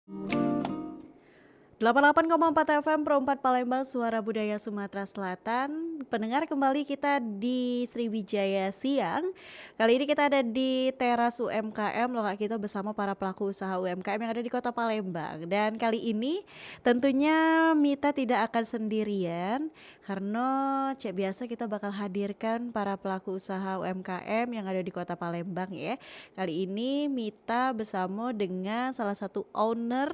88,4 FM Pro 4 Palembang, Suara Budaya Sumatera Selatan. Pendengar, kembali kita di Sriwijaya Siang. Kali ini kita ada di teras UMKM Loka kita bersama para pelaku usaha UMKM yang ada di Kota Palembang. Dan kali ini tentunya Mita tidak akan sendirian, karena cek biasa kita bakal hadirkan para pelaku usaha UMKM yang ada di Kota Palembang ya. Kali ini Mita bersama dengan salah satu owner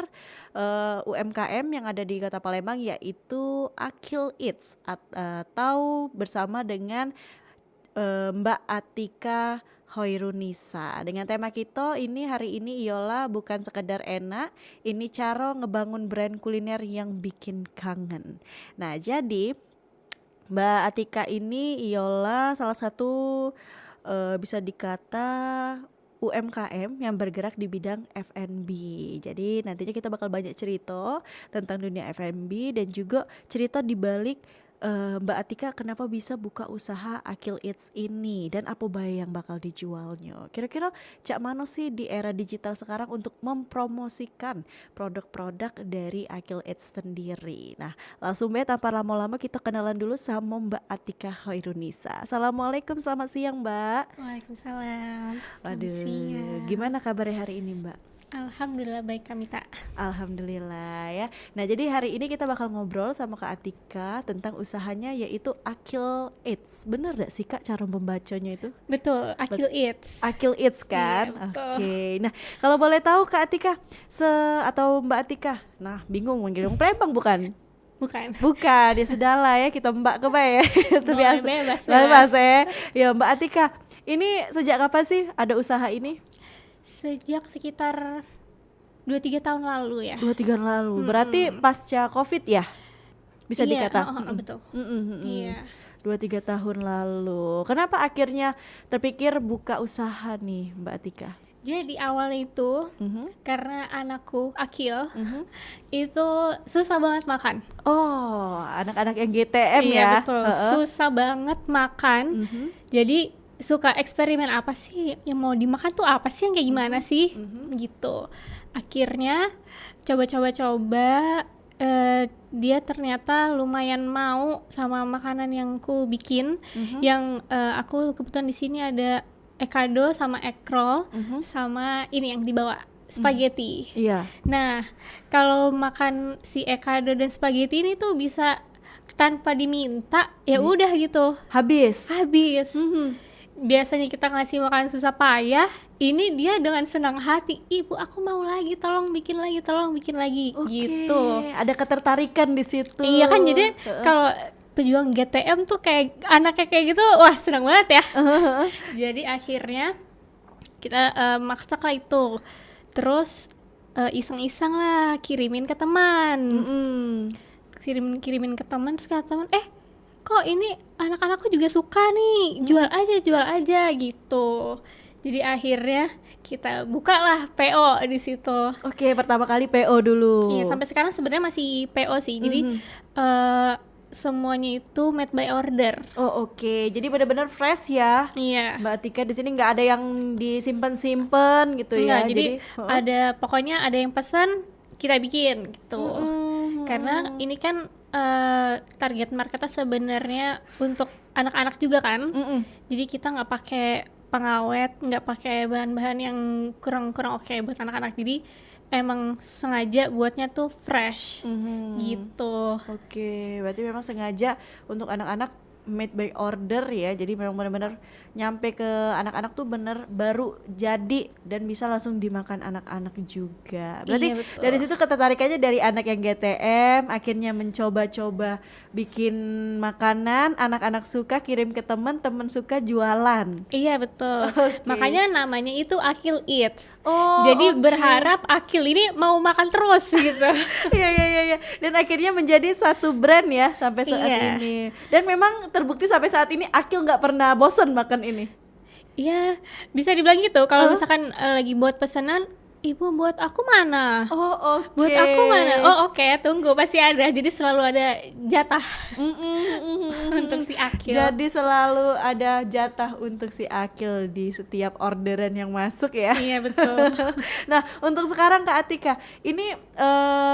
UMKM yang ada di Kota Palembang, yaitu Akil Eats atau bersama dengan Mbak Atika Hoirunisa. Dengan tema kita ini hari ini ialah bukan sekedar enak, ini cara ngebangun brand kuliner yang bikin kangen. Nah, jadi Mbak Atika ini ialah salah satu bisa dikata UMKM yang bergerak di bidang F&B. Jadi nantinya kita bakal banyak cerita tentang dunia F&B dan juga cerita di balik Mbak Atika kenapa bisa buka usaha Akil Eats ini dan apa bae yang bakal dijualnya. Kira-kira cak mana sih di era digital sekarang untuk mempromosikan produk-produk dari Akil Eats sendiri. Nah, langsung tanpa lama-lama kita kenalan dulu sama Mbak Atika Hoirunisa. Assalamualaikum, selamat siang Mbak. Waalaikumsalam. Selamat Waduh, siang. gimana kabarnya hari ini Mbak? Alhamdulillah baik Kak Mita. Alhamdulillah ya. Nah, jadi hari ini kita bakal ngobrol sama Kak Atika tentang usahanya yaitu Akil Eats. Bener gak sih Kak cara membacanya itu? Betul, Akil Eats. Akil Eats kan? Iya, betul. Oke. Nah, kalau boleh tahu Kak Atika atau Mbak Atika. Nah, bingung manggil dong, Palembang bukan? Bukan. Bukan, ya sudahlah ya, kita Mbak ke Mbak ya. Itu Boleh, biasa. bebas. Ya. Ya, Mbak Atika. Ini sejak kapan sih ada usaha ini? Sejak sekitar 2-3 tahun lalu ya. 2-3 tahun lalu. Berarti pasca Covid ya? Bisa Iya, dikata. betul. Iya. 2-3 tahun lalu. Kenapa akhirnya terpikir buka usaha nih Mbak Atika? Jadi awal itu karena anakku Akil itu susah banget makan. Oh, anak-anak yang GTM Iya, ya? betul. Susah banget makan. Jadi suka eksperimen, apa sih yang mau dimakan tuh, apa sih yang kayak gimana sih gitu. Akhirnya coba dia ternyata lumayan mau sama makanan yang ku bikin. Yang aku kebetulan di sini ada ekado sama ekrol sama ini yang dibawa spaghetti. Iya. Nah, kalau makan si ekado dan spaghetti ini tuh bisa tanpa diminta, ya udah gitu Habis. habis. Biasanya kita ngasih makan susah payah, ini dia dengan senang hati, ibu aku mau lagi, tolong bikin lagi Oke, gitu. ada ketertarikan di situ. Iya kan, jadi kalau pejuang GTM tuh kayak anaknya kayak gitu, wah senang banget ya. Jadi akhirnya kita masak lah itu, terus iseng-iseng lah kirimin ke teman. Kirimin ke teman, terus kata teman, kok ini anak-anakku juga suka nih, jual aja gitu. Jadi akhirnya kita bukalah PO di situ. Oke, pertama kali PO dulu. Iya, sampai sekarang sebenarnya masih PO sih. Jadi semuanya itu made by order. Oh, oke. Jadi benar-benar fresh ya. Iya. Mbak Atika di sini nggak ada yang disimpan-simpan gitu ya. Enggak, jadi ada, pokoknya ada yang pesan kita bikin gitu. Karena ini kan target marketnya sebenarnya untuk anak-anak juga kan. Jadi kita nggak pakai pengawet, nggak pakai bahan-bahan yang kurang oke buat anak-anak. Jadi emang sengaja buatnya tuh fresh gitu. Oke, berarti memang sengaja untuk anak-anak made by order ya. Jadi memang benar-benar nyampe ke anak-anak tuh bener baru jadi dan bisa langsung dimakan anak-anak juga. Berarti Iya, betul. dari situ ketertarikannya dari anak yang GTM akhirnya mencoba-coba bikin makanan, anak-anak suka kirim ke teman suka jualan. Iya, betul. Oke. Makanya namanya itu Akil Eats. Oh, Jadi oke. berharap Akil ini mau makan terus gitu. Iya. Dan akhirnya menjadi satu brand ya sampai saat Iya. ini. Dan memang terbukti sampai saat ini Akil nggak pernah bosen makan ini. Iya, bisa dibilang gitu. Kalau misalkan lagi buat pesanan, Ibu buat aku mana? Oh, oke. Buat aku mana? Oh, oke, tunggu pasti ada. Jadi selalu ada jatah untuk si Akil. Jadi selalu ada jatah untuk si Akil di setiap orderan yang masuk ya. Iya, betul. Nah, untuk sekarang Kak Atika, ini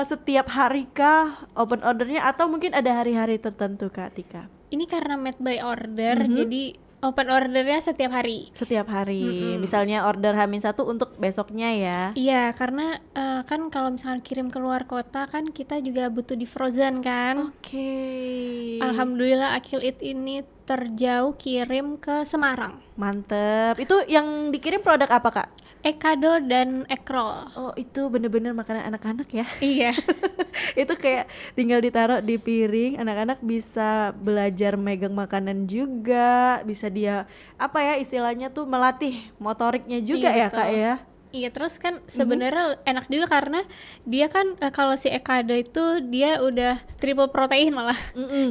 setiap hari kah open ordernya atau mungkin ada hari-hari tertentu Kak Atika? Ini karena made by order, jadi open ordernya setiap hari. Setiap hari, misalnya order H-1 untuk besoknya ya. Iya, karena kan kalau misalkan kirim keluar kota kan kita juga butuh di frozen kan. Oke. Alhamdulillah Akil Eat ini terjauh kirim ke Semarang. Mantep. Itu yang dikirim produk apa Kak? Ekado dan Ekrol. Oh, itu bener-bener makanan anak-anak ya. Iya. Itu kayak tinggal ditaruh di piring, anak-anak bisa belajar megang makanan juga, bisa dia apa ya istilahnya tuh melatih motoriknya juga Iya, ya betul. Kak ya. Iya, terus kan sebenarnya enak juga karena dia kan kalau si Ekado itu dia udah triple protein malah.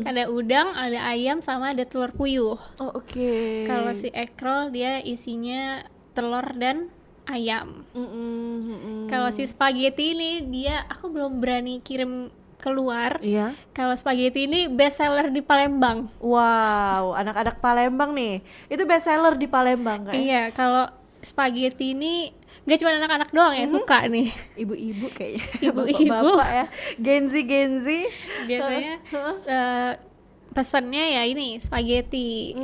Ada udang, ada ayam, sama ada telur puyuh. Oh, oke. Kalau si Ekrol dia isinya telur dan ayam. Kalau si spaghetti ini aku belum berani kirim keluar. Iya. Kalau spaghetti ini best seller di Palembang. Wow, anak-anak Palembang nih. Itu best seller di Palembang Kak. Iya, kalau spaghetti ini gak cuma anak-anak doang yang suka nih. Ibu-ibu kayaknya. Ibu-ibu. Bapak-bapak ya. Genzi. Biasanya pesannya ya ini spaghetti.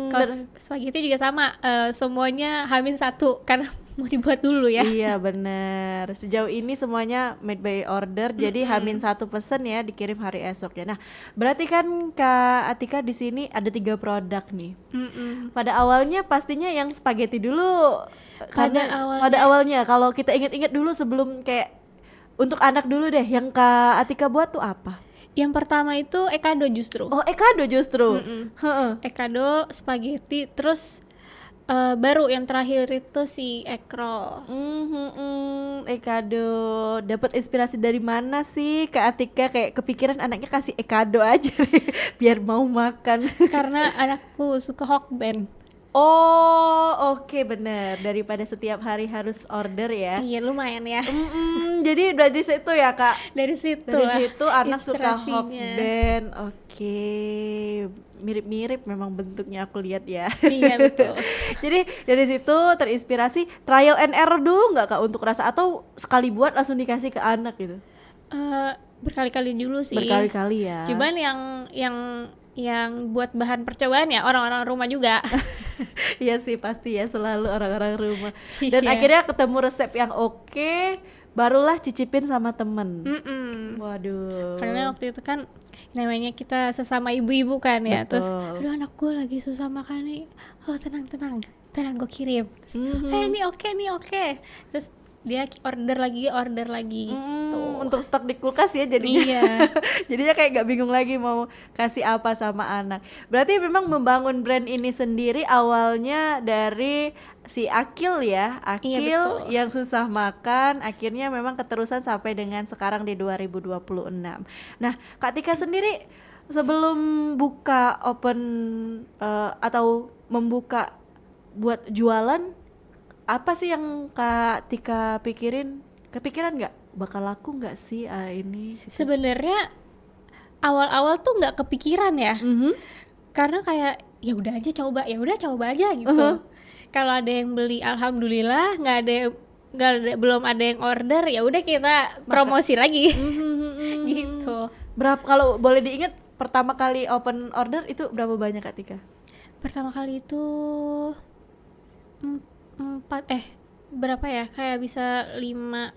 Kalau spaghetti juga sama, semuanya H-1 karena mau dibuat dulu ya. Iya bener. Sejauh ini semuanya made by order, jadi H-1 pesen ya dikirim hari esok ya. Nah, berarti kan Kak Atika di sini ada 3 produk nih. Pada awalnya pastinya yang spaghetti dulu. Pada awalnya kalau kita inget-inget dulu sebelum kayak untuk anak dulu deh, yang Kak Atika buat tuh apa? Yang pertama itu Ekado justru. Oh, Ekado justru. Heeh. Ekado, spaghetti, terus baru yang terakhir itu si Ekrol. Ekado. Dapat inspirasi dari mana sih Kak Atika kayak kepikiran anaknya kasih Ekado aja nih, biar mau makan? Karena anakku suka Hokben. Oh, oke bener. Daripada setiap hari harus order ya. Iya, lumayan ya. Jadi dari situ ya Kak. Dari situ Dari lah situ anak suka inspirasinya. Hokben. Oke. Mirip-mirip memang bentuknya aku lihat ya. Iya, betul. Jadi dari situ terinspirasi trial and error dulu nggak Kak untuk rasa, atau sekali buat langsung dikasih ke anak gitu? Berkali-kali dulu sih. Berkali-kali ya. Cuman yang buat bahan percobaan ya orang-orang rumah juga. Iya sih pasti ya, selalu orang-orang rumah. Dan Iya. akhirnya ketemu resep yang oke, barulah cicipin sama temen. Waduh. Karena waktu itu kan namanya kita sesama ibu-ibu kan ya. Betul. Terus aduh anak gue lagi susah makan nih. Oh tenang gue kirim. Terus, ini oke. Terus dia order lagi gitu. Untuk stok di kulkas ya jadinya. Iya. Jadinya kayak gak bingung lagi mau kasih apa sama anak. Berarti memang membangun brand ini sendiri awalnya dari si Akil ya. Akil Iya, betul. yang susah makan, akhirnya memang keterusan sampai dengan sekarang di 2026. Nah, Kak Tika sendiri sebelum buka open atau membuka buat jualan, apa sih yang Kak Tika kepikiran nggak bakal laku nggak sih ini? Sebenarnya awal-awal tuh nggak kepikiran ya. Karena kayak ya udah coba aja gitu. Kalau ada yang beli alhamdulillah, belum ada yang order ya udah kita promosi lagi. Gitu. Berapa, kalau boleh diingat, pertama kali open order itu berapa banyak Kak Tika? Pertama kali itu berapa ya, kayak bisa 5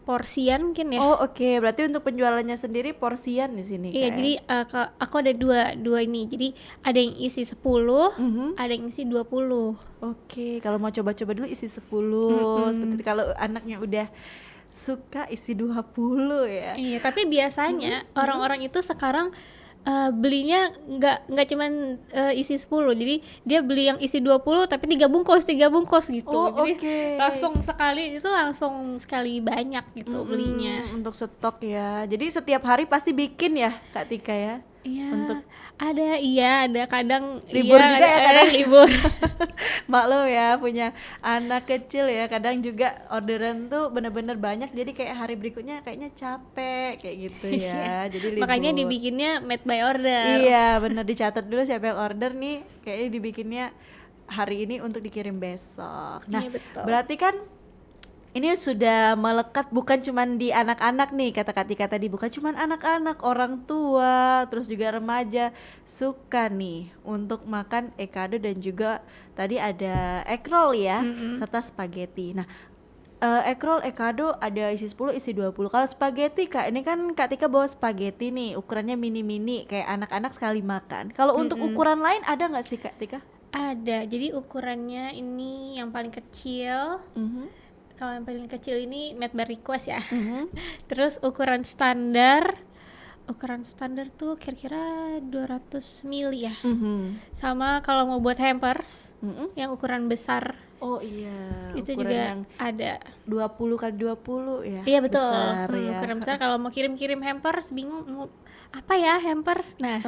porsian mungkin ya. Oh oke. Berarti untuk penjualannya sendiri porsian di sini. Iya, Kak, jadi aku ada dua ini. Jadi ada yang isi 10, ada yang isi 20. Oke, kalau mau coba-coba dulu isi 10. Seperti itu. Kalau anaknya udah suka isi 20 ya. Iya, tapi biasanya orang-orang itu sekarang belinya nggak cuman isi 10. Jadi dia beli yang isi 20 tapi 3 bungkus gitu. Oh, Jadi oke. langsung sekali banyak gitu belinya. Untuk stok ya. Jadi setiap hari pasti bikin ya Kak Tika ya. Iya, untuk ada kadang libur iya, juga ya ada kadang. libur. Maklum ya punya anak kecil ya, kadang juga orderan tuh bener-bener banyak, jadi kayak hari berikutnya kayaknya capek kayak gitu Iya, ya, jadi makanya libur. dibikinnya made by order. Iya bener, dicatat dulu siapa yang order nih, kayaknya dibikinnya hari ini untuk dikirim besok. Nah Iya betul. berarti kan ini sudah melekat bukan cuman di anak-anak nih, kata Kak Tika tadi, bukan cuman anak-anak, orang tua, terus juga remaja suka nih untuk makan ekado dan juga tadi ada egg roll ya, serta spaghetti. Nah, egg roll ekado ada isi 10 isi 20. Kalau spaghetti Kak, ini kan Kak Tika bawa spaghetti nih, ukurannya mini-mini kayak anak-anak sekali makan. Kalau untuk ukuran lain ada nggak sih Kak Tika? Ada, jadi ukurannya ini yang paling kecil. Kalau yang paling kecil ini made by request ya. Terus ukuran standar tuh kira-kira 200 mili ya. Sama kalau mau buat hampers yang ukuran besar Oh iya, itu ukuran juga yang ada. 20 kali 20 ya. Iya betul. Besar ya. Ukuran besar. Kalau mau kirim-kirim hampers bingung mau apa ya hampers. Nah,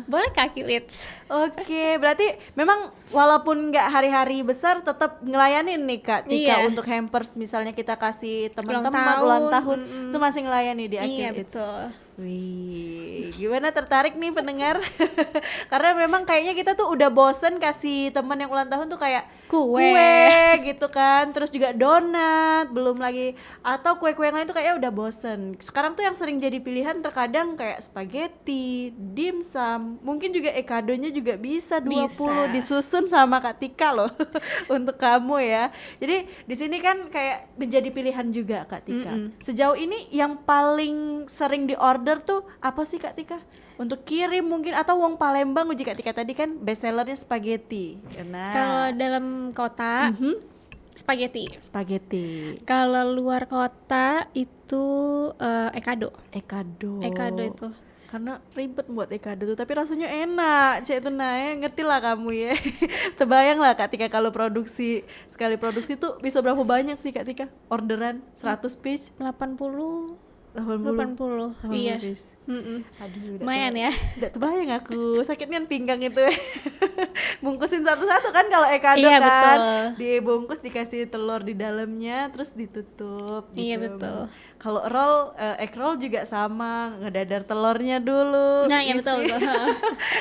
boleh Kak Kilits. Oke, berarti memang walaupun nggak hari-hari besar tetap ngelayanin nih Kak Tika Iya. untuk hampers, misalnya kita kasih teman-teman tahun, ulang tahun itu masih ngelayani di Iya Akil Eats. betul. Wih, gimana, tertarik nih pendengar? Karena memang kayaknya kita tuh udah bosen kasih teman yang ulang tahun tuh kayak Kue. gitu kan, terus juga donat, belum lagi atau kue-kue yang lain tuh kayaknya udah bosen. Sekarang tuh yang sering jadi pilihan terkadang kayak spaghetti, dimsum, mungkin juga ekadonya juga bisa 20 Bisa. disusun sama Kak Tika loh untuk kamu ya. Jadi di sini kan kayak menjadi pilihan juga Kak Tika. Sejauh ini yang paling sering diorder tuh apa sih Kak Tika? Untuk kirim mungkin, atau wong Palembang uji Kak Tika tadi kan bestsellernya spaghetti. Nah, Kalau dalam kota spaghetti. spaghetti, Kalau luar kota itu ekado. ekado. Ekado itu. Karena ribet buat ekado tuh, tapi rasanya enak. Cek itu ngerti lah kamu ya. Terbayang lah Kak Tika kalau sekali produksi tuh bisa berapa banyak sih Kak Tika? Orderan 100 piece, 80 80 iya. piece. Aduh, Lumayan ya. Udah terbayang aku, sakit kan pinggang itu. Bungkusin satu-satu kan kalau ekado Iya, kan. betul. Dibungkus, dikasih telur di dalamnya, terus ditutup gitu. Iya, betul. Kalau egg roll juga sama, ngedadar telurnya dulu. Nah, iya betul, isi. betul.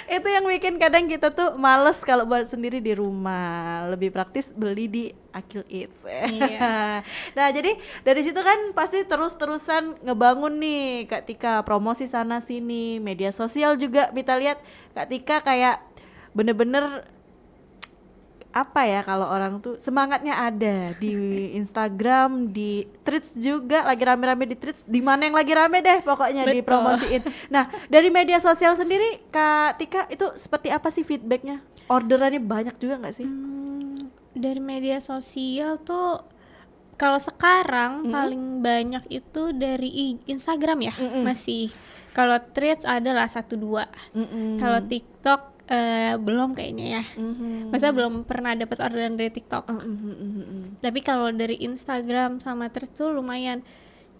Itu yang bikin kadang kita tuh males kalau buat sendiri di rumah. Lebih praktis beli di Akil Eats. Iya. Nah, jadi dari situ kan pasti terus-terusan ngebangun nih Kak Tika, promosi sana sini, media sosial juga kita lihat Kak Tika kayak bener-bener apa ya, kalau orang tuh semangatnya ada di Instagram, di Threads juga lagi rame-rame di Threads, di mana yang lagi rame deh pokoknya Betul. dipromosiin. Nah, dari media sosial sendiri Kak Tika itu seperti apa sih feedbacknya? Orderannya banyak juga nggak sih? Dari media sosial tuh kalau sekarang paling banyak itu dari Instagram ya masih. Kalau Threads adalah 1-2. Kalau TikTok belum kayaknya ya. Masa belum pernah dapat orderan dari TikTok. Tapi kalau dari Instagram sama Threads tuh lumayan.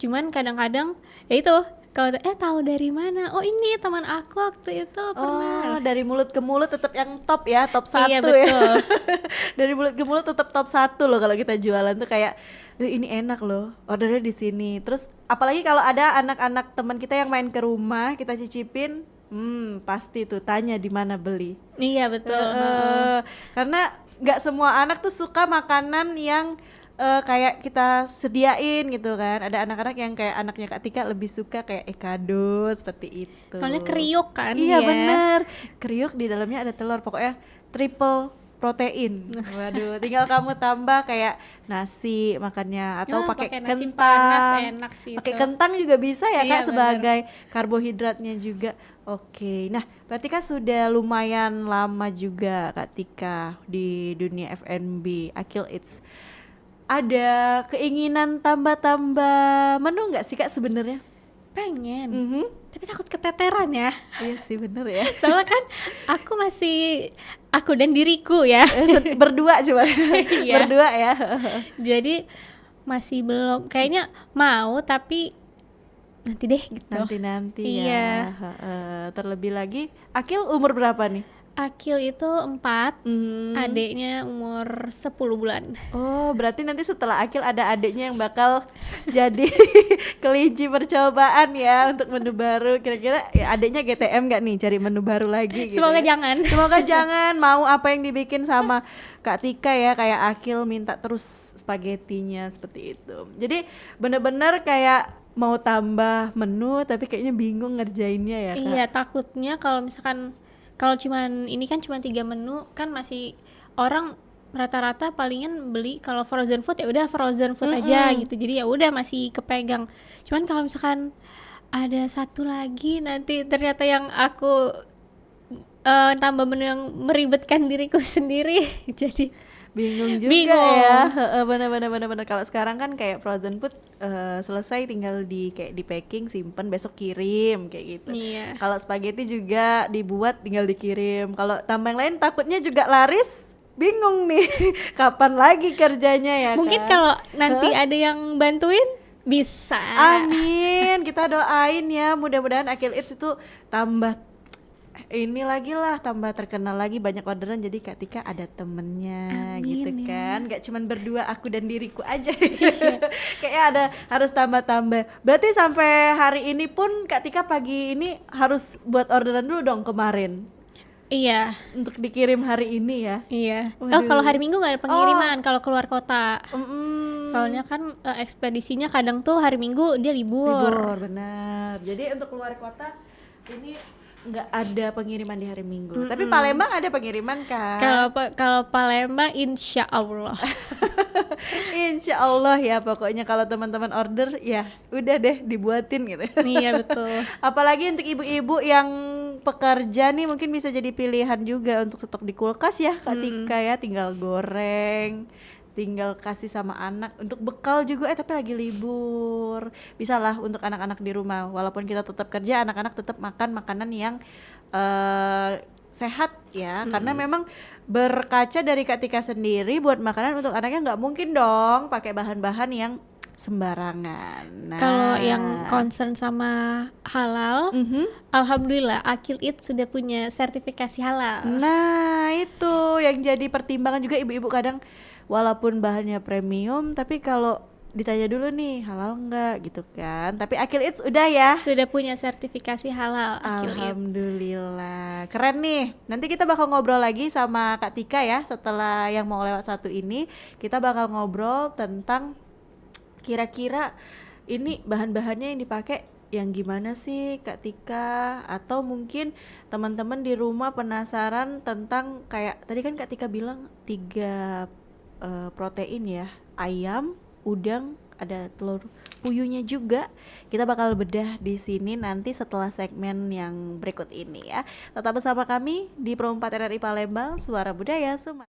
Cuman kadang-kadang ya itu kalau tahu dari mana? Oh ini teman aku waktu itu pernah. Oh, dari mulut ke mulut tetap yang top ya, top 1 Iya, ya. betul. Dari mulut ke mulut tetap top 1 loh kalau kita jualan tuh kayak ini enak loh, ordernya di sini. Terus apalagi kalau ada anak-anak teman kita yang main ke rumah, kita cicipin, pasti tuh tanya di mana beli. Iya betul. Karena nggak semua anak tuh suka makanan yang kayak kita sediain gitu kan. Ada anak-anak yang kayak anaknya Kak Tika lebih suka kayak ekado seperti itu. Soalnya kriuk kan. Iya ya. bener, kriuk di dalamnya ada telur, pokoknya triple protein. Waduh, tinggal kamu tambah kayak nasi makannya atau pakai nasi kentang. panas enak sih Pakai itu. kentang juga bisa ya Iya, Kak, sebagai karbohidratnya juga. Oke, nah berarti kan sudah lumayan lama juga Kak Tika di dunia F&B Akil Eats. Ada keinginan tambah-tambah menu nggak sih Kak sebenarnya? Pengen. Tapi takut keteteran ya. Iya sih bener ya. Soalnya kan aku dan diriku ya. Berdua cuma. Iya. Berdua ya. Jadi masih belum, kayaknya mau tapi nanti deh gitu. Nanti-nanti Iya. ya. Heeh. Terlebih lagi, Akil umur berapa nih? Akil itu 4, Hmm. adeknya umur 10 bulan. Oh, berarti nanti setelah Akil ada adiknya yang bakal jadi kelinci percobaan ya untuk menu baru. Kira-kira ya adiknya GTM gak nih cari menu baru lagi gitu Semoga ya? jangan. Semoga jangan. Mau apa yang dibikin sama Kak Tika ya, kayak Akil minta terus spagetinya seperti itu. Jadi bener-bener kayak mau tambah menu tapi kayaknya bingung ngerjainnya ya Kak. Iya, takutnya kalau misalkan kalau cuman ini kan cuma 3 menu kan masih orang rata-rata palingan beli kalau frozen food ya udah frozen food aja gitu. Jadi ya udah masih kepegang. Cuman kalau misalkan ada satu lagi nanti ternyata yang aku tambah menu yang meribetkan diriku sendiri jadi Bingung juga bingung. ya. Bener-bener kalau sekarang kan kayak frozen food selesai tinggal kayak di packing, simpen, besok kirim kayak gitu. Iya. Kalau spaghetti juga dibuat tinggal dikirim. Kalau tambah yang lain takutnya juga laris, bingung nih kapan lagi kerjanya ya Mungkin kan. kalau nanti ada yang bantuin bisa. Amin, kita doain ya, mudah-mudahan Akil Eats itu tambah ini lagi lah, tambah terkenal lagi, banyak orderan, jadi Kak Tika ada temennya. Amin gitu ya. kan, gak cuman berdua aku dan diriku aja. Kayaknya ada harus tambah-tambah. Berarti sampai hari ini pun Kak Tika pagi ini harus buat orderan dulu dong kemarin Iya, untuk dikirim hari ini ya. iya. Oh, Waduh. kalau hari Minggu nggak ada pengiriman kalau keluar kota. Soalnya kan ekspedisinya kadang tuh hari Minggu dia libur. Libur, benar. Jadi untuk keluar kota ini nggak ada pengiriman di hari Minggu. Tapi Palembang ada pengiriman kan? Kalau Palembang insya Allah. Insya Allah ya, pokoknya kalau teman-teman order ya udah deh dibuatin gitu. Iya betul. Apalagi untuk ibu-ibu yang pekerja nih mungkin bisa jadi pilihan juga untuk stok di kulkas ya Kak Tika ya, tinggal goreng, tinggal kasih sama anak untuk bekal juga. Tapi lagi libur, bisa lah untuk anak-anak di rumah, walaupun kita tetap kerja, anak-anak tetap makan makanan yang sehat ya. Karena memang berkaca dari Kak Tika sendiri, buat makanan untuk anaknya nggak mungkin dong pakai bahan-bahan yang sembarangan. Nah, Kalau yang concern sama halal, alhamdulillah Akil Eats sudah punya sertifikasi halal. Nah, itu yang jadi pertimbangan juga ibu-ibu kadang, walaupun bahannya premium tapi kalau ditanya dulu nih halal enggak gitu kan. Tapi Akil Eats udah ya. Sudah punya sertifikasi halal Akil Eats. Alhamdulillah, keren nih. Nanti kita bakal ngobrol lagi sama Kak Tika ya setelah yang mau lewat satu ini. Kita bakal ngobrol tentang kira-kira ini bahan-bahannya yang dipakai yang gimana sih Kak Tika, atau mungkin teman-teman di rumah penasaran tentang kayak tadi kan Kak Tika bilang 3 protein ya, ayam, udang, ada telur puyuhnya juga. Kita bakal bedah di sini nanti setelah segmen yang berikut ini ya. Tetap bersama kami di Pro 4 RRI Palembang, Suara Budaya Sumatera.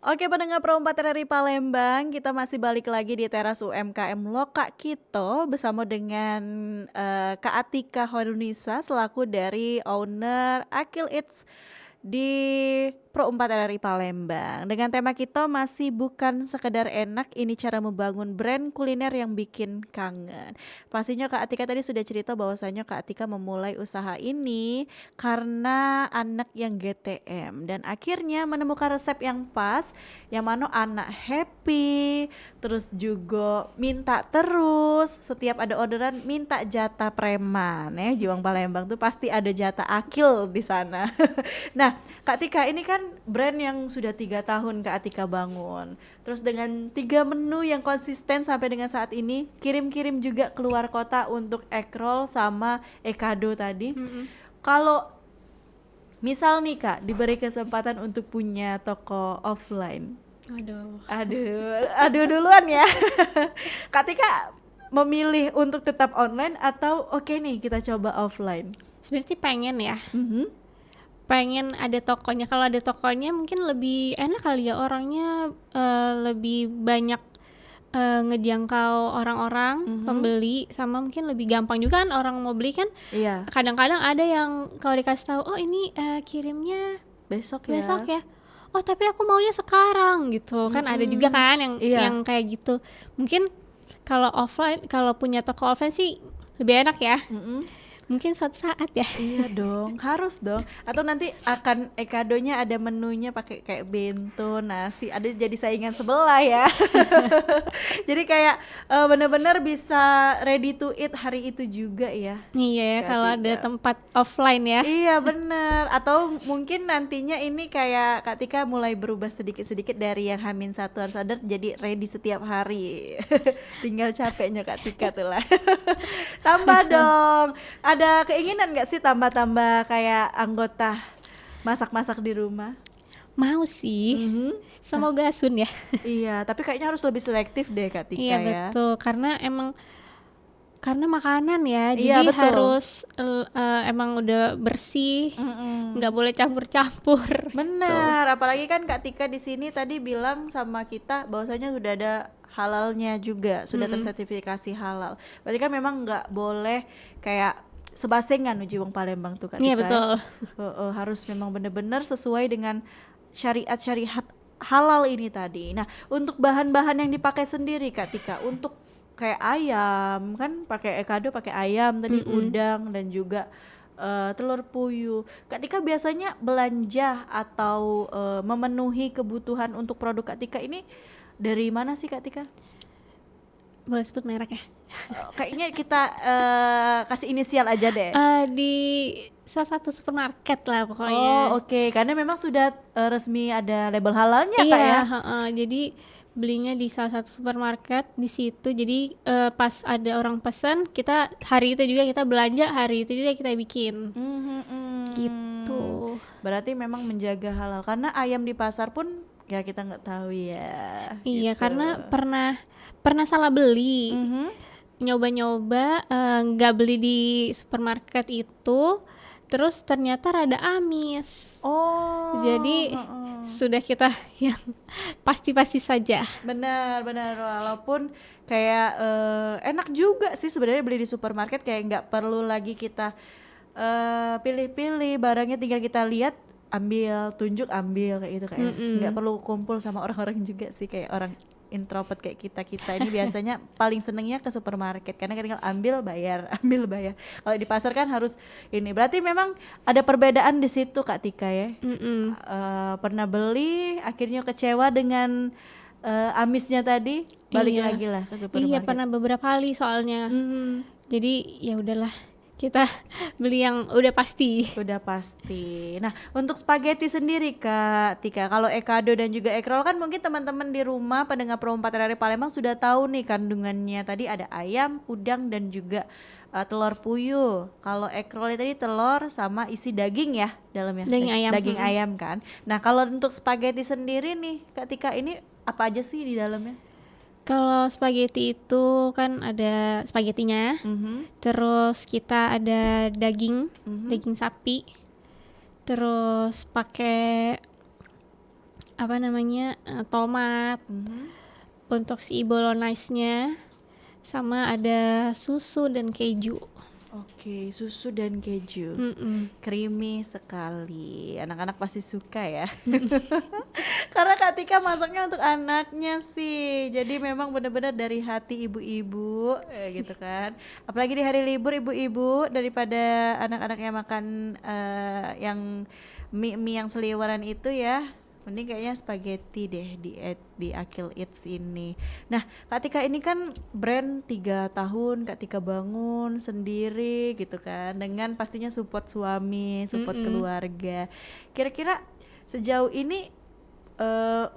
Oke pendengar Pro 4 RRI Palembang, kita masih balik lagi di teras UMKM Loka Kito bersama dengan Kak Atika Hoirunisa selaku dari owner Akil Eats di Pro 4 RRI Palembang. Dengan tema kita masih bukan sekedar enak, ini cara membangun brand kuliner yang bikin kangen. Pastinya Kak Atika tadi sudah cerita bahwasanya Kak Atika memulai usaha ini karena anak yang GTM dan akhirnya menemukan resep yang pas, yang mana anak happy, terus juga minta terus, setiap ada orderan minta jatah preman ya. Juang Palembang tuh pasti ada jatah Akil di sana. Nah, Kak Tika ini kan brand yang sudah 3 tahun Kak Atika bangun. Terus dengan 3 menu yang konsisten sampai dengan saat ini, kirim-kirim juga keluar kota untuk egg roll sama ekado tadi. Kalau misal nih Kak diberi kesempatan untuk punya toko offline. Aduh duluan ya. Kak Tika memilih untuk tetap online atau oke nih kita coba offline? Sebenarnya pengen ya. Pengen ada tokonya. Kalau ada tokonya mungkin lebih enak kali ya, orangnya lebih banyak ngejangkau orang-orang pembeli, sama mungkin lebih gampang juga kan orang mau beli kan. Iya. Kadang-kadang ada yang kalau dikasih tahu, oh ini kirimnya Besok ya. Oh tapi aku maunya sekarang gitu kan. Ada juga kan yang kayak gitu. Mungkin kalau offline, kalau punya toko offline sih lebih enak ya. Mungkin suatu saat ya. Iya dong, harus dong. Atau nanti akan ekadonya ada menunya pakai kayak bento, nasi, ada jadi saingan sebelah ya. Jadi kayak benar-benar bisa ready to eat hari itu juga ya. Iya ya, kalau ada tempat offline ya. Iya bener. Atau mungkin nantinya ini kayak Kak Tika mulai berubah sedikit-sedikit dari yang H-1 harus order jadi ready setiap hari. Tinggal capeknya Kak Tika tuh lah. Tambah dong. Ada keinginan gak sih tambah-tambah kayak anggota masak-masak di rumah? Mau sih. Semoga soon ya. Iya, tapi kayaknya harus lebih selektif deh Kak Tika Iya, ya. betul. Karena makanan ya. Iya, Jadi betul. harus emang udah bersih. Nggak boleh campur-campur. Benar, apalagi kan Kak Tika di sini tadi bilang sama kita bahwasanya sudah ada halalnya juga, sudah tersertifikasi halal. Berarti kan memang nggak boleh kayak sebasengan uji wong Palembang tuh Kak Tika. Iya, betul. Harus memang benar-benar sesuai dengan syariat halal ini tadi. Nah, untuk bahan-bahan yang dipakai sendiri Kak Tika, untuk kayak ayam kan pakai ekado, pakai ayam tadi, udang dan juga telur puyuh. Kak Tika biasanya belanja atau memenuhi kebutuhan untuk produk Kak Tika ini dari mana sih Kak Tika? Boleh sebut merek ya? Kayaknya kita kasih inisial aja deh. Di salah satu supermarket lah pokoknya. Oh oke. Karena memang sudah resmi ada label halalnya Kak Iya, ya? jadi belinya di salah satu supermarket di situ. Jadi pas ada orang pesan, kita hari itu juga kita belanja, hari itu juga kita bikin. Gitu. Berarti memang menjaga halal. Karena ayam di pasar pun ya kita nggak tahu ya. Iya, gitu. karena pernah salah beli. Nyoba-nyoba nggak beli di supermarket itu, terus ternyata rada amis. Oh. Jadi sudah kita yang pasti-pasti saja. Benar walaupun kayak enak juga sih sebenarnya beli di supermarket, kayak nggak perlu lagi kita pilih-pilih barangnya, tinggal kita lihat, ambil, tunjuk, ambil kayak gitu, kayak nggak perlu kumpul sama orang-orang juga sih, kayak orang introvert kayak kita ini biasanya paling senengnya ke supermarket karena tinggal ambil bayar. Kalau di pasar kan harus ini. Berarti memang ada perbedaan di situ Kak Tika ya. Pernah beli akhirnya kecewa dengan amisnya tadi, balik lagi lah ke supermarket. Iya, pernah beberapa kali soalnya. Jadi ya udahlah, kita beli yang udah pasti. Nah, untuk spaghetti sendiri Kak Tika, kalau ekado dan juga egg roll kan mungkin teman-teman di rumah pendengar Pro 4 RRI Palembang sudah tahu nih kandungannya. Tadi ada ayam, udang dan juga telur puyuh. Kalau egg roll tadi telur sama isi daging ya dalamnya. Daging ayam kan. Nah, kalau untuk spaghetti sendiri nih Kak Tika, ini apa aja sih di dalamnya? Kalau spaghetti itu kan ada spagettinya, terus kita ada daging sapi, terus pakai tomat, untuk si bolognese-nya, sama ada susu dan keju. Oke, susu dan keju. Creamy sekali. Anak-anak pasti suka ya. Karena Kak Tika masaknya untuk anaknya sih. Jadi memang benar-benar dari hati ibu-ibu gitu kan. Apalagi di hari libur ibu-ibu, daripada anak-anaknya makan yang mie yang seliweran itu ya. Mending kayaknya spaghetti deh di Akil Eats ini. Nah, Kak Tika ini kan brand 3 tahun Kak Tika bangun sendiri gitu kan, dengan pastinya support suami, support keluarga. Kira-kira sejauh ini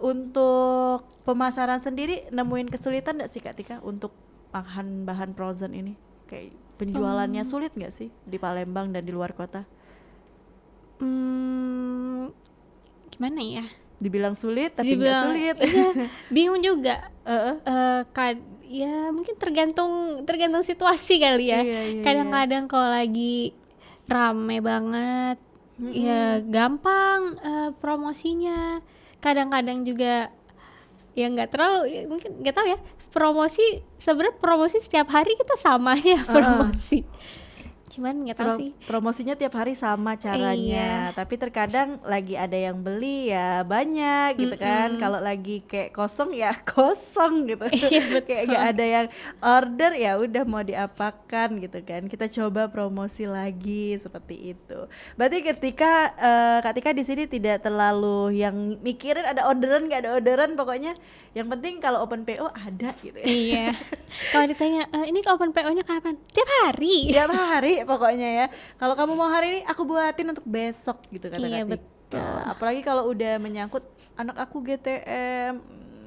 untuk pemasaran sendiri nemuin kesulitan gak sih Kak Tika untuk bahan frozen ini? Kayak penjualannya sulit gak sih di Palembang dan di luar kota? Gimana ya? Dibilang sulit tapi nggak sulit. Iya, bingung juga. Ya mungkin tergantung situasi kali ya. Kadang-kadang kalau lagi rame banget, ya gampang promosinya. Kadang-kadang juga ya nggak terlalu, mungkin nggak tahu ya. Sebenarnya promosi setiap hari kita sama ya promosi. Cuman nggak tahu sih. Promosinya tiap hari sama caranya, tapi terkadang lagi ada yang beli ya banyak gitu kan. Kalau lagi kayak kosong ya kosong gitu. Kayak gak ada yang order ya udah mau diapakan gitu kan. Kita coba promosi lagi seperti itu. Berarti ketika Kak Tika di sini tidak terlalu yang mikirin ada orderan gak ada orderan, pokoknya yang penting kalau open PO ada gitu ya. Iya. Kalau ditanya ini open PO-nya kapan? Tiap hari. Tiap hari pokoknya ya. Kalau kamu mau hari ini aku buatin untuk besok gitu kata Iya, Kak Tika. betul. Apalagi kalau udah menyangkut anak aku GTM.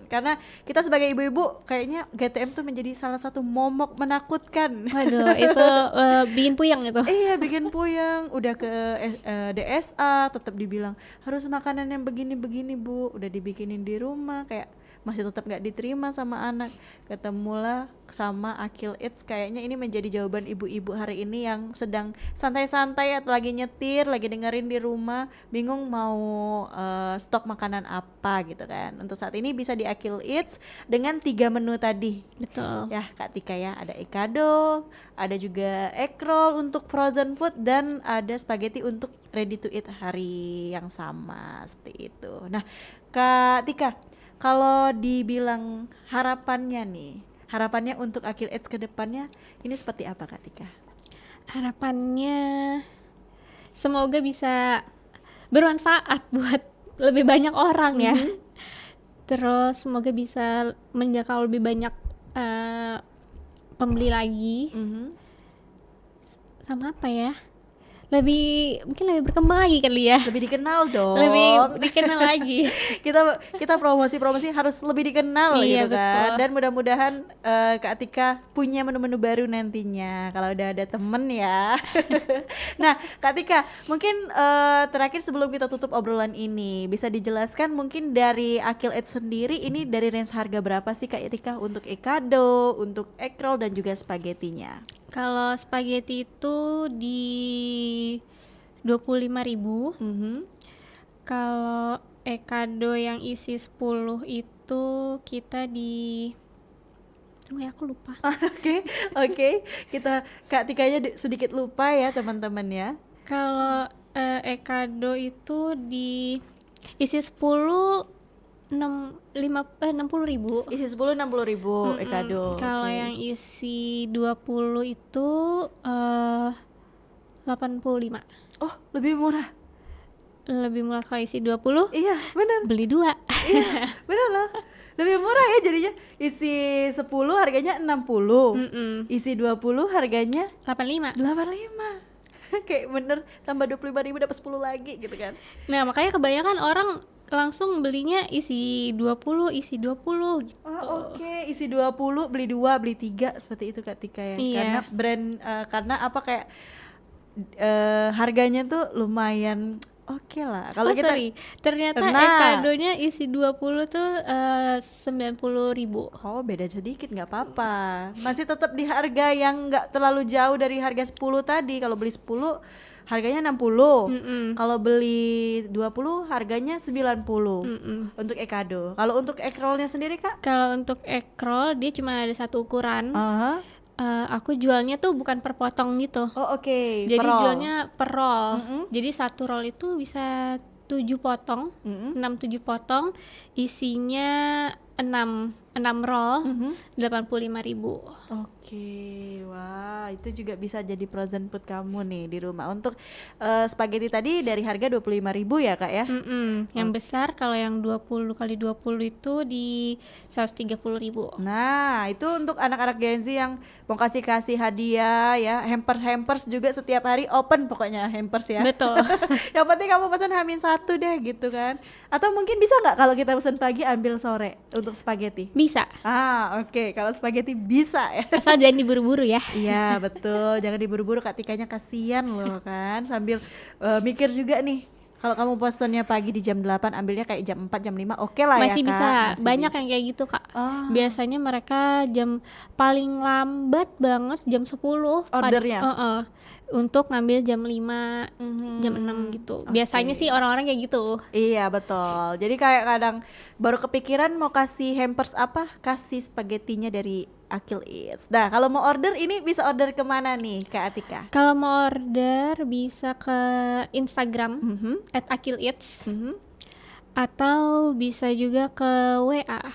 Karena kita sebagai ibu-ibu kayaknya GTM tuh menjadi salah satu momok menakutkan. Waduh, itu bikin puyeng itu. Iya, bikin puyeng. Udah ke DSA tetap dibilang harus makanan yang begini-begini Bu. Udah dibikinin di rumah kayak masih tetap nggak diterima sama anak. Ketemulah sama Akil Eats, kayaknya ini menjadi jawaban ibu-ibu hari ini yang sedang santai-santai atau lagi nyetir, lagi dengerin di rumah, bingung mau stok makanan apa gitu kan. Untuk saat ini bisa di Akil Eats dengan 3 menu tadi. Betul. Ya Kak Tika ya, ada ekado, ada juga egg roll untuk frozen food, dan ada spaghetti untuk ready to eat hari yang sama seperti itu. Nah Kak Tika, kalau dibilang harapannya untuk Akil Eats ke depannya ini seperti apa Kak Tika? Harapannya semoga bisa bermanfaat buat lebih banyak orang ya. Terus semoga bisa menjangkau lebih banyak pembeli lagi. Sama apa ya? Mungkin lebih berkembang lagi kali ya. Lebih dikenal dong. Lebih dikenal lagi. kita promosi harus lebih dikenal Iya, gitu kan. betul. Dan mudah-mudahan Kak Tika punya menu-menu baru nantinya kalau udah ada temen ya. Nah Kak Tika, mungkin terakhir sebelum kita tutup obrolan ini, bisa dijelaskan mungkin dari Akil Eats sendiri ini dari range harga berapa sih Kak Tika untuk ekado, untuk egg roll dan juga spagettinya? Kalau spaghetti itu di 25.000. Kalau ekado yang isi 10 itu kita di tunggu ya, aku lupa. Oke. Kita Kak Tikanya sedikit lupa ya teman-teman ya. Kalau ekado itu di isi 10 60.000. Isi 10 60.000 ekado. Kalau yang isi 20 itu 85. Oh, lebih murah. Lebih murah kalau isi 20. Iya, benar. Beli 2. Iya, benar loh. Lebih murah ya jadinya. Isi 10 harganya 60. Isi 20 harganya 85. Kayak bener tambah 25.000 dapat 10 lagi gitu kan. Nah, makanya kebanyakan orang langsung belinya isi 20 gitu. Oh, oke. Isi 20 beli 2 beli 3 seperti itu Kak Tika ya. Iya. Karena brand karena apa kayak harganya tuh lumayan Oke lah. Oh Kalau kita sorry, ternyata nah, Ekadonya isi 20 tuh 90.000. oh beda sedikit nggak apa-apa. Masih tetap di harga yang nggak terlalu jauh dari harga 10 tadi. Kalau beli 10 harganya 60. Mm-mm. Kalau beli 20 harganya 90 Mm-mm. untuk Ekado. Kalau untuk egg rollnya sendiri Kak? Kalau untuk egg roll dia cuma ada satu ukuran. Aha. Aku jualnya tuh bukan per potong gitu. Oh oke, Jadi per roll. jualnya per roll. Mm-mm. Jadi satu roll itu bisa 7 potong, Mm-mm. 6-7 potong, isinya 6 roll, Mhm. 85.000. Oke, wah itu juga bisa jadi frozen food kamu nih di rumah. Untuk spaghetti tadi dari harga 25.000 ya Kak ya? Yang besar kalau yang 20 kali 20 itu di 130.000. Nah itu untuk anak-anak Gen Z yang mau kasih hadiah ya, hampers juga setiap hari open pokoknya hampers ya. Betul. Yang penting kamu pesan H-1 deh gitu kan. Atau mungkin bisa nggak kalau kita pesan pagi ambil sore untuk spaghetti? Bisa, Oke, kalau spaghetti bisa ya. asal jangan diburu-buru ya. Iya betul, jangan diburu-buru Kak Tikanya, kasihan loh kan. Sambil mikir juga nih, kalau kamu pesennya pagi di jam 8 ambilnya kayak jam 4 jam 5 oke lah ya Masih Kak. bisa, Masih banyak bisa. yang kayak gitu Kak. Oh, Biasanya mereka jam paling lambat banget jam 10 ordernya. untuk ngambil jam 5, jam 6 gitu. Biasanya Oke. sih orang-orang kayak gitu. Iya betul. Jadi kayak kadang baru kepikiran mau kasih hampers apa, kasih spagettinya dari Akil Eats. Nah kalau mau order ini bisa order kemana nih Kak Atika? Kalau mau order bisa ke Instagram Mhm, @akilleats mhm. atau bisa juga ke WA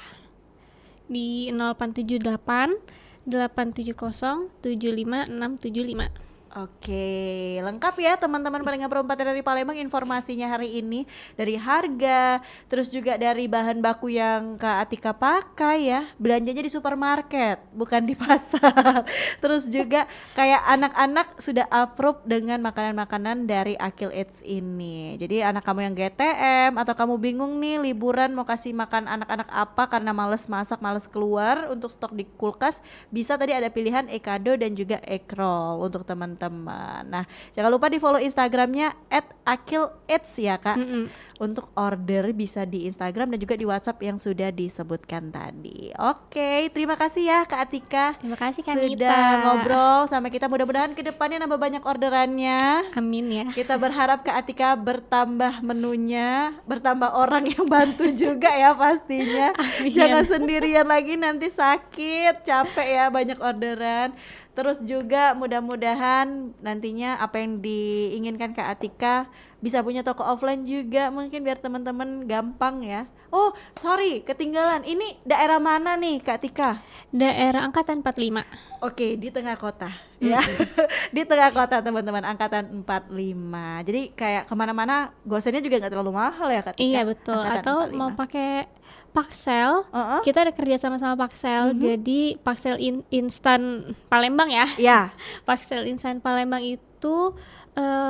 di 0878 870 75675. Oke, lengkap ya teman-teman pendengar perempat dari Palembang informasinya hari ini, dari harga, terus juga dari bahan baku yang Kak Atika pakai ya, belanjanya di supermarket bukan di pasar. Terus juga kayak anak-anak sudah approve dengan makanan-makanan dari Akil Eats ini. Jadi anak kamu yang GTM atau kamu bingung nih liburan mau kasih makan anak-anak apa karena males masak, males keluar untuk stok di kulkas, bisa tadi ada pilihan Ekado dan juga egg roll untuk teman-teman. Nah, jangan lupa di follow Instagramnya @akilleats ya Kak. Untuk order bisa di Instagram dan juga di WhatsApp yang sudah disebutkan tadi. Oke, terima kasih ya Kak Atika. Terima kasih Kak Sudah Nita. ngobrol sama kita, mudah-mudahan kedepannya nambah banyak orderannya. Amin ya. Kita berharap Kak Atika bertambah menunya, bertambah orang yang bantu juga ya pastinya. Amin. Jangan sendirian lagi nanti sakit, capek ya banyak orderan. Terus juga mudah-mudahan nantinya apa yang diinginkan Kak Atika bisa punya toko offline juga mungkin biar teman-teman gampang ya. Oh, sorry, ketinggalan. Ini daerah mana nih Kak Tika? Daerah Angkatan 45. Oke, di tengah kota ya. Di tengah kota teman-teman, angkatan 45. Jadi kayak kemana-mana gosennya juga nggak terlalu mahal ya Kak Tika? Iya betul. Angkatan Atau 45. mau pakai Paxel, kita ada kerja sama Paxel. Jadi Paxel instan Palembang ya. Ya, Paxel instan Palembang itu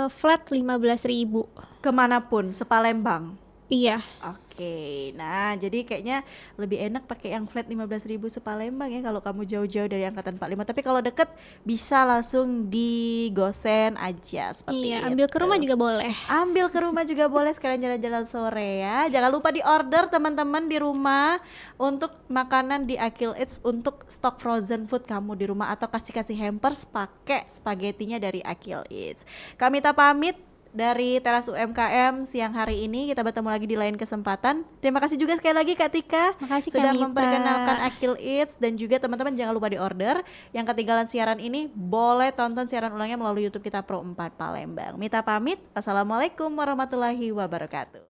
flat 15.000. kemanapun sepalembang. Iya, Oke, nah jadi kayaknya lebih enak pakai yang flat 15.000 sepalembang ya kalau kamu jauh-jauh dari angkatan 45. Tapi kalau deket bisa langsung digosen aja seperti iya. itu. Ambil ke rumah juga boleh. Ambil ke rumah juga boleh, sekalian jalan-jalan sore ya. Jangan lupa di order teman-teman di rumah untuk makanan di Akil Eats untuk stok frozen food kamu di rumah atau kasih hampers pakai spagettinya dari Akil Eats. Kami pamit dari Teras UMKM siang hari ini. Kita bertemu lagi di lain kesempatan. Terima kasih juga sekali lagi Kak Tika Makasih sudah Kak Mita. memperkenalkan Akil Eats, dan juga teman-teman jangan lupa di order. Yang ketinggalan siaran ini boleh tonton siaran ulangnya melalui YouTube kita Pro 4 Palembang. Mita pamit. Wassalamualaikum warahmatullahi wabarakatuh.